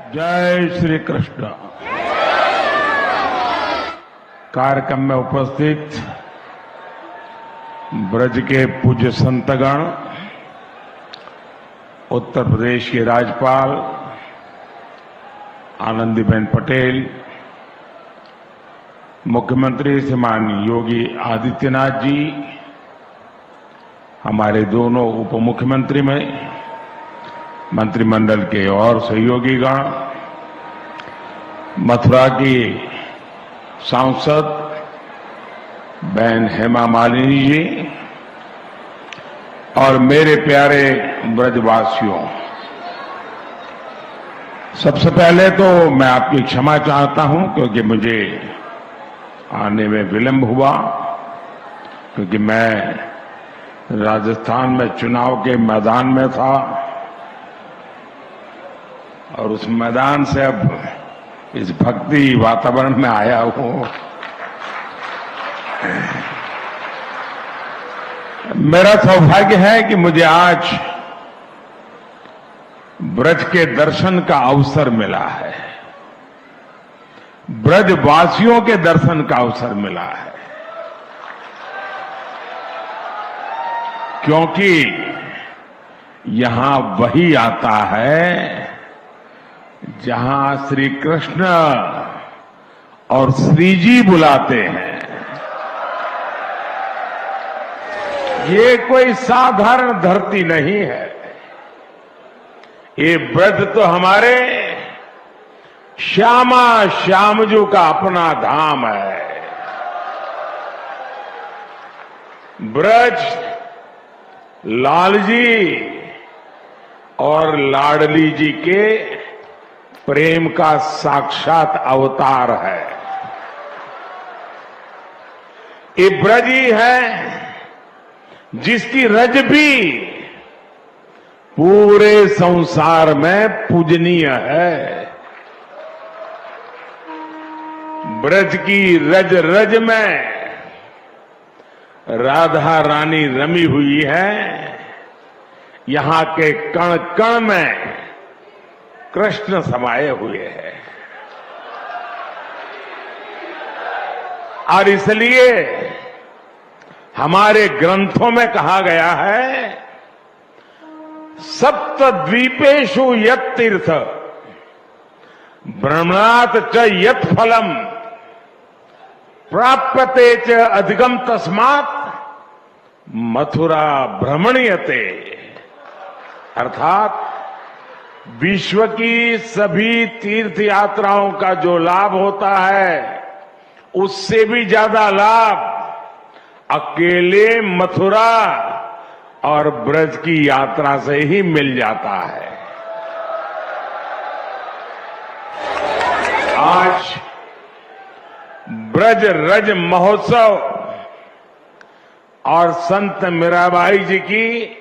जय श्री कृष्ण। कार्यक्रम में उपस्थित ब्रज के पूज्य संतगण, उत्तर प्रदेश के राज्यपाल आनंदीबेन पटेल, मुख्यमंत्री श्रीमान योगी आदित्यनाथ जी, हमारे दोनों उप मुख्यमंत्री में मंत्रिमंडल के और सहयोगीगण, मथुरा की सांसद बहन हेमा मालिनी जी और मेरे प्यारे ब्रजवासियों, सबसे पहले तो मैं आपकी क्षमा चाहता हूं क्योंकि मुझे आने में विलंब हुआ, क्योंकि मैं राजस्थान में चुनाव के मैदान में था और उस मैदान से अब इस भक्ति वातावरण में आया हूं। मेरा सौभाग्य है कि मुझे आज ब्रज के दर्शन का अवसर मिला है, ब्रजवासियों के दर्शन का अवसर मिला है, क्योंकि यहां वही आता है जहां श्री कृष्ण और श्री जी बुलाते हैं। ये कोई साधारण धरती नहीं है, ये ब्रज तो हमारे श्यामा श्यामजू का अपना धाम है। ब्रज लालजी और लाडली जी के प्रेम का साक्षात अवतार है। ये ब्रज ही है जिसकी रज भी पूरे संसार में पूजनीय है। ब्रज की रज रज में राधा रानी रमी हुई है, यहां के कण कण में कृष्ण समाये हुए हैं। और इसलिए हमारे ग्रंथों में कहा गया है, सप्त द्वीपेषु यत् तीर्थ भ्रमणात् च यत् फलम प्राप्यते च अधिगम तस्मात् मथुरा भ्रमणीयते। अर्थात विश्व की सभी तीर्थ यात्राओं का जो लाभ होता है, उससे भी ज्यादा लाभ अकेले मथुरा और ब्रज की यात्रा से ही मिल जाता है। आज ब्रज रज महोत्सव और संत मीराबाई जी की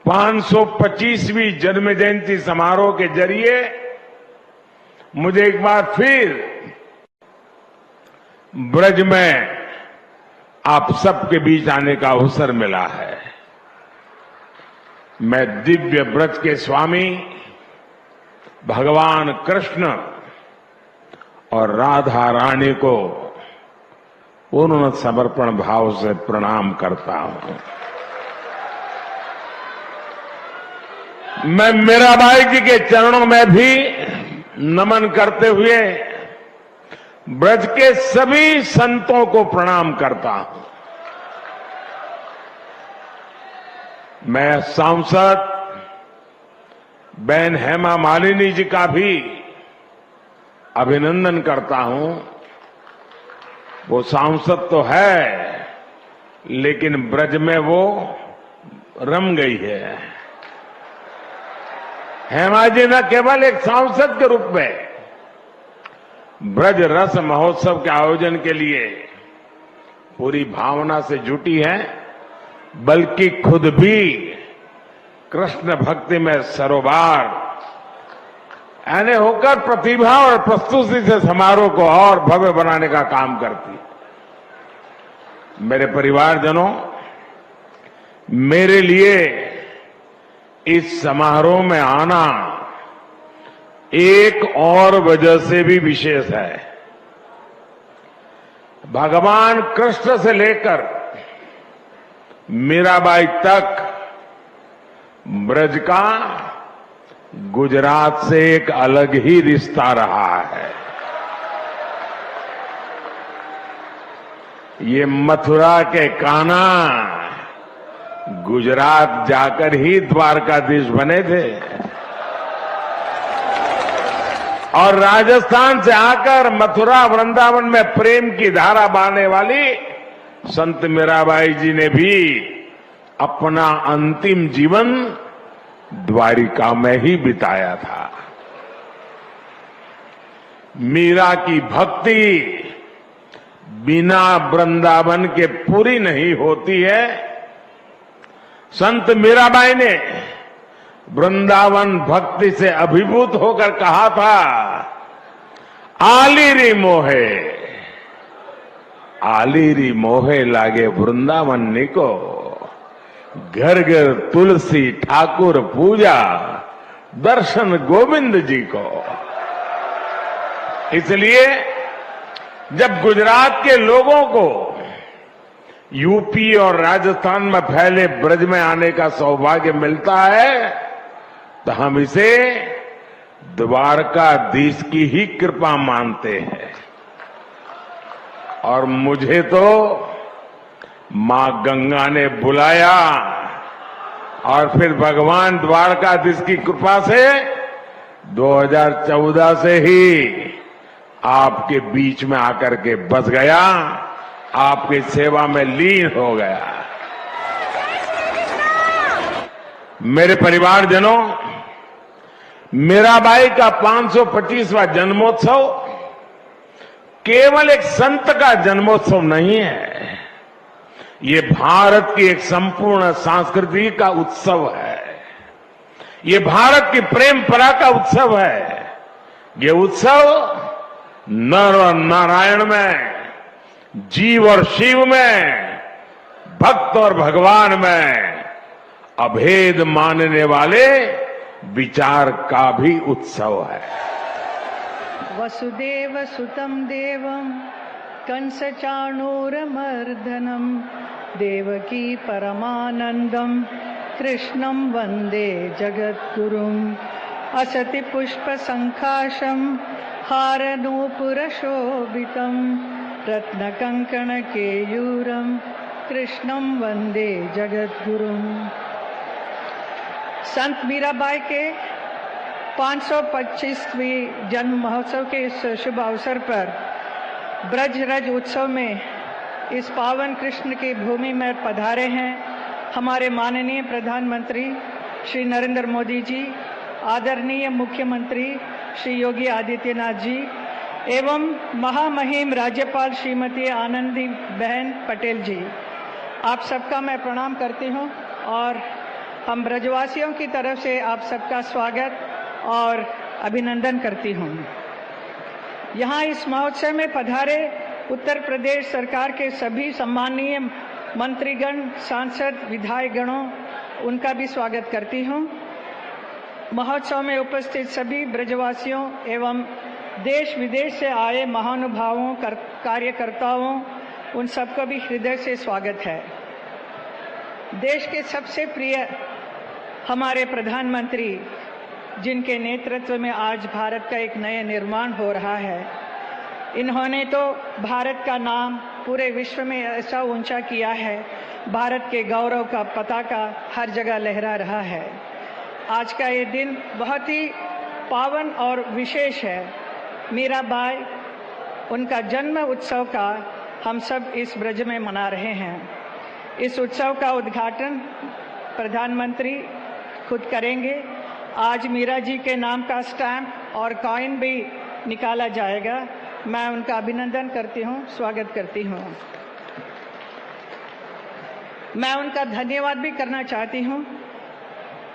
525वीं जन्म जयंती समारोह के जरिए मुझे एक बार फिर ब्रज में आप सबके बीच आने का अवसर मिला है। मैं दिव्य ब्रज के स्वामी भगवान कृष्ण और राधा रानी को पूर्ण समर्पण भाव से प्रणाम करता हूं। मैं मीराबाई जी के चरणों में भी नमन करते हुए ब्रज के सभी संतों को प्रणाम करता हूं। मैं सांसद बहन हेमा मालिनी जी का भी अभिनंदन करता हूं। वो सांसद तो है, लेकिन ब्रज में वो रम गई है। हेमा जी न केवल एक सांसद के रूप में ब्रज रस महोत्सव के आयोजन के लिए पूरी भावना से जुटी है, बल्कि खुद भी कृष्ण भक्ति में सरोबार यानी होकर प्रतिभा और प्रस्तुति से समारोह को और भव्य बनाने का काम करती है। मेरे परिवारजनों, मेरे लिए इस समारोह में आना एक और वजह से भी विशेष है। भगवान कृष्ण से लेकर मीराबाई तक ब्रज का गुजरात से एक अलग ही रिश्ता रहा है। ये मथुरा के कान्हा गुजरात जाकर ही द्वारकाधीश बने थे और राजस्थान से आकर मथुरा वृंदावन में प्रेम की धारा बहाने वाली संत मीराबाई जी ने भी अपना अंतिम जीवन द्वारिका में ही बिताया था। मीरा की भक्ति बिना वृंदावन के पूरी नहीं होती है। संत मीराबाई ने वृंदावन भक्ति से अभिभूत होकर कहा था, आलीरी मोहे, आलीरी मोहे लागे वृंदावन निको, घर घर तुलसी ठाकुर पूजा, दर्शन गोविंद जी को। इसलिए जब गुजरात के लोगों को यूपी और राजस्थान में फैले ब्रज में आने का सौभाग्य मिलता है तो हम इसे द्वारकाधीश की ही कृपा मानते हैं। और मुझे तो मां गंगा ने बुलाया और फिर भगवान द्वारकाधीश की कृपा से 2014 से ही आपके बीच में आकर के बस गया, आपकी सेवा में लीन हो गया। मेरे परिवारजनों, मीराबाई का 525वां जन्मोत्सव केवल एक संत का जन्मोत्सव नहीं है, ये भारत की एक संपूर्ण संस्कृति का उत्सव है। ये भारत की प्रेम परा का उत्सव है। ये उत्सव नर और नारायण में, जीव और शिव में, भक्त और भगवान में अभेद मानने वाले विचार का भी उत्सव है। वसुदेव सुतं देवं कंस चाणूरमर्दनं देवकी परमानंदं कृष्णं वंदे जगद्गुरुम् असति पुष्प संकाशं हारनूपुरशोभितं रत्नकंकण केयूरं कृष्णं वंदे जगद्गुरुम्। संत मीराबाई के 525वीं जन्म महोत्सव के इस शुभ अवसर पर ब्रज रज उत्सव में इस पावन कृष्ण की भूमि में पधारे हैं हमारे माननीय प्रधानमंत्री श्री नरेंद्र मोदी जी, आदरणीय मुख्यमंत्री श्री योगी आदित्यनाथ जी एवं महामहिम राज्यपाल श्रीमती आनंदीबेन पटेल जी। आप सबका मैं प्रणाम करती हूं और हम ब्रजवासियों की तरफ से आप सबका स्वागत और अभिनंदन करती हूं। यहाँ इस महोत्सव में पधारे उत्तर प्रदेश सरकार के सभी सम्माननीय मंत्रीगण, सांसद, विधायकगणों, उनका भी स्वागत करती हूं। महोत्सव में उपस्थित सभी ब्रजवासियों एवं देश विदेश से आए महानुभावों, कार्यकर्ताओं, उन सबका भी हृदय से स्वागत है। देश के सबसे प्रिय हमारे प्रधानमंत्री, जिनके नेतृत्व में आज भारत का एक नया निर्माण हो रहा है, इन्होंने तो भारत का नाम पूरे विश्व में ऐसा ऊंचा किया है, भारत के गौरव का पताका हर जगह लहरा रहा है। आज का ये दिन बहुत ही पावन और विशेष है। मीराबाई, उनका जन्म उत्सव का हम सब इस ब्रज में मना रहे हैं। इस उत्सव का उद्घाटन प्रधानमंत्री खुद करेंगे। आज मीरा जी के नाम का स्टैम्प और कॉइन भी निकाला जाएगा। मैं उनका अभिनंदन करती हूँ, स्वागत करती हूँ। मैं उनका धन्यवाद भी करना चाहती हूँ।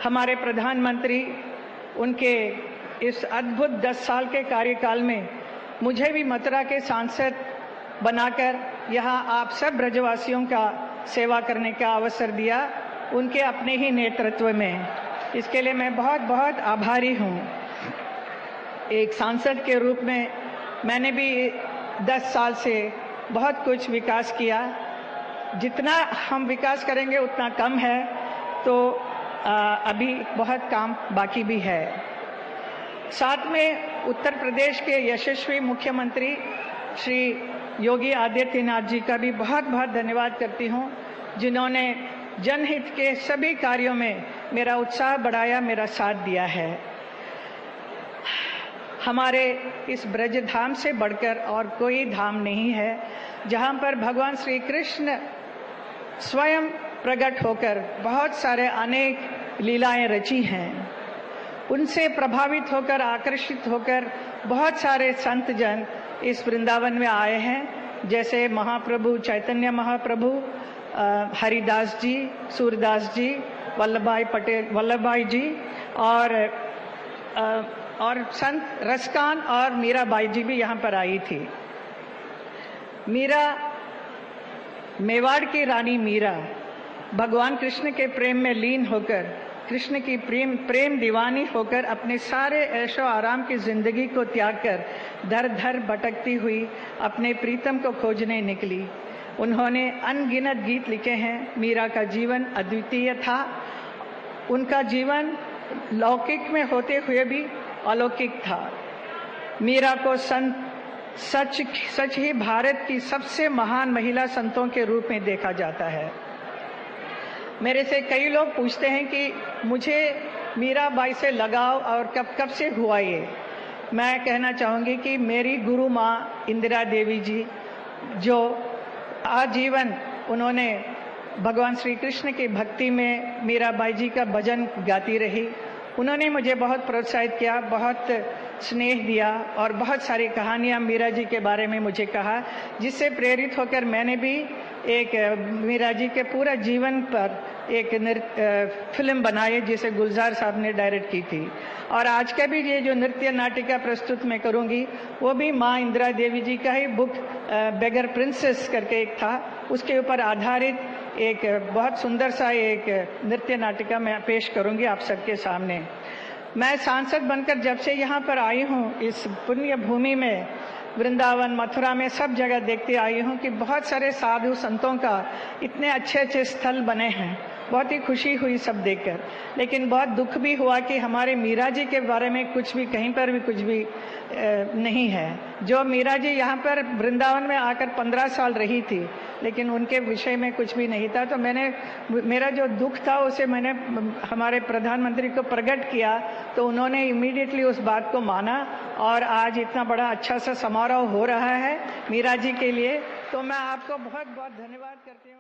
हमारे प्रधानमंत्री, उनके इस अद्भुत 10 साल के कार्यकाल में मुझे भी मथुरा के सांसद बनाकर यहाँ आप सब ब्रजवासियों का सेवा करने का अवसर दिया, उनके अपने ही नेतृत्व में। इसके लिए मैं बहुत बहुत आभारी हूँ। एक सांसद के रूप में मैंने भी 10 साल से बहुत कुछ विकास किया। जितना हम विकास करेंगे उतना कम है, तो अभी बहुत काम बाकी भी है। साथ में उत्तर प्रदेश के यशस्वी मुख्यमंत्री श्री योगी आदित्यनाथ जी का भी बहुत बहुत धन्यवाद करती हूँ, जिन्होंने जनहित के सभी कार्यों में मेरा उत्साह बढ़ाया, मेरा साथ दिया है। हमारे इस ब्रज धाम से बढ़कर और कोई धाम नहीं है, जहाँ पर भगवान श्री कृष्ण स्वयं प्रकट होकर बहुत सारे अनेक लीलाएं रची हैं। उनसे प्रभावित होकर, आकर्षित होकर बहुत सारे संत जन इस वृंदावन में आए हैं, जैसे महाप्रभु चैतन्य महाप्रभु, हरिदास जी, सूरदास जी, वल्लभाई जी और संत रसकान और मीराबाई जी भी यहाँ पर आई थी। मीरा, मेवाड़ की रानी मीरा भगवान कृष्ण के प्रेम में लीन होकर, कृष्ण की प्रेम दीवानी होकर अपने सारे ऐशो आराम की जिंदगी को त्याग कर दर दर भटकती हुई अपने प्रीतम को खोजने निकली। उन्होंने अनगिनत गीत लिखे हैं। मीरा का जीवन अद्वितीय था। उनका जीवन लौकिक में होते हुए भी अलौकिक था। मीरा को सच ही भारत की सबसे महान महिला संतों के रूप में देखा जाता है। मेरे से कई लोग पूछते हैं कि मुझे मीराबाई से लगाव और कब से हुआ ये। मैं कहना चाहूँगी कि मेरी गुरु माँ इंदिरा देवी जी, जो आजीवन उन्होंने भगवान श्री कृष्ण की भक्ति में मीराबाई जी का भजन गाती रही, उन्होंने मुझे बहुत प्रोत्साहित किया, बहुत स्नेह दिया और बहुत सारी कहानियाँ मीरा जी के बारे में मुझे कहा, जिससे प्रेरित होकर मैंने भी एक मीरा जी के पूरा जीवन पर एक फिल्म बनाई, जिसे गुलजार साहब ने डायरेक्ट की थी। और आज का भी ये जो नृत्य नाटिका प्रस्तुत मैं करूँगी, वो भी माँ इंदिरा देवी जी का ही बुक बेगर प्रिंसेस करके एक था, उसके ऊपर आधारित एक बहुत सुंदर सा एक नृत्य नाटिका मैं पेश करूँगी आप सबके सामने। मैं सांसद बनकर जब से यहाँ पर आई हूँ, इस पुण्य भूमि में, वृंदावन, मथुरा में सब जगह देखते आई हूँ कि बहुत सारे साधु संतों का इतने अच्छे अच्छे स्थल बने हैं। बहुत ही खुशी हुई सब देखकर, लेकिन बहुत दुख भी हुआ कि हमारे मीरा जी के बारे में कुछ भी, कहीं पर भी कुछ भी नहीं है। जो मीरा जी यहाँ पर वृंदावन में आकर 15 साल रही थी, लेकिन उनके विषय में कुछ भी नहीं था। तो मेरा जो दुख था उसे मैंने हमारे प्रधानमंत्री को प्रकट किया, तो उन्होंने इमीडिएटली उस बात को माना और आज इतना बड़ा अच्छा सा समारोह हो रहा है मीरा जी के लिए। तो मैं आपको बहुत बहुत धन्यवाद करती हूँ।